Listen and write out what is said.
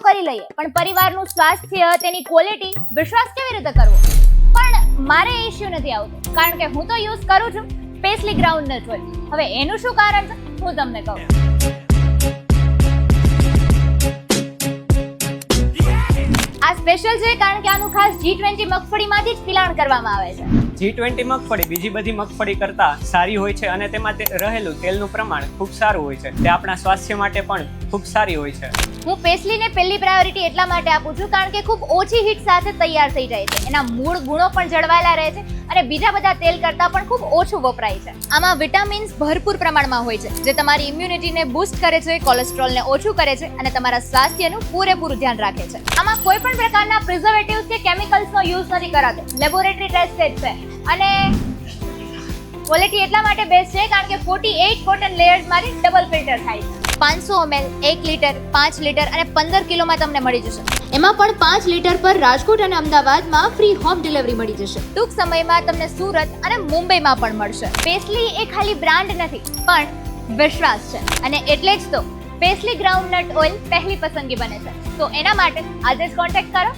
કરી લઈએ, પણ પરિવારનું સ્વાસ્થ્ય, તેની ક્વોલિટી, વિશ્વાસ કેવી રીતે કરવો? પણ મારે ઇશ્યુ નથી આવતો, કારણ કે હું તો યુઝ કરું છું પેસલી ગ્રાઉન્ડનટ ઓઇલ. હવે એનું શું કારણ છે હું તમને કહું. આ સ્પેશિયલ છે કારણ કે આનું ખાસ G20 મગફળીમાંથી જ પિલાણ કરવામાં આવે છે. G20 મગફળી બીજી બધી મગફળી કરતાં સારી હોય છે અને તેમાં રહેલું તેલનું પ્રમાણ ખૂબ સારું હોય છે. તે આપણા સ્વાસ્થ્ય માટે પણ ખૂબ સારી હોય છે. હું પેસલીને પહેલી પ્રાયોરિટી એટલા માટે આપું છું કારણ કે ખૂબ ઓછી હીટ સાથે તૈયાર થઈ જાય છે. એના મૂળ ગુણો પણ જળવાયેલા રહે છે અને બીજા બધા તેલ કરતાં પણ ખૂબ ઓછું વપરાય છે. આમાં વિટામિન્સ ભરપૂર પ્રમાણમાં હોય છે, જે તમારી ઇમ્યુનિટીને બૂસ્ટ કરે છે, કોલેસ્ટ્રોલને ઓછું કરે છે અને તમારા સ્વાસ્થ્યનું પૂરેપૂરું ધ્યાન રાખે છે. આમાં કોઈ પણ પ્રકારના પ્રિઝર્વેટિવ્સ કે કેમિકલ્સનો યુઝ નથી કરાતો. લેબોરેટરી ટેસ્ટેડ છે અને ક્વોલિટી એટલા માટે બેસ્ટ છે કારણ કે 48 કોટન લેયર્સમાંથી ડબલ ફિલ્ટર થાય છે. 500 ml, 1 લીટર, 5 લીટર અને 15 કિલોમાં તમને મળી જશે. એમાં પણ 5 લીટર પર રાજકોટ અને અમદાવાદમાં ફ્રી હોમ ડિલિવરી મળી જશે. ટૂંક સમયમાં તમને સુરત અને મુંબઈમાં પણ મળશે. પેસલી એ ખાલી બ્રાન્ડ નથી, પણ વિશ્વાસ છે અને એટલે જ તો પેસલી ગ્રાઉન્ડનટ ઓઇલ પહેલી પસંદગી બને છે. તો એના માટે આજે જ કોન્ટેક્ટ કરો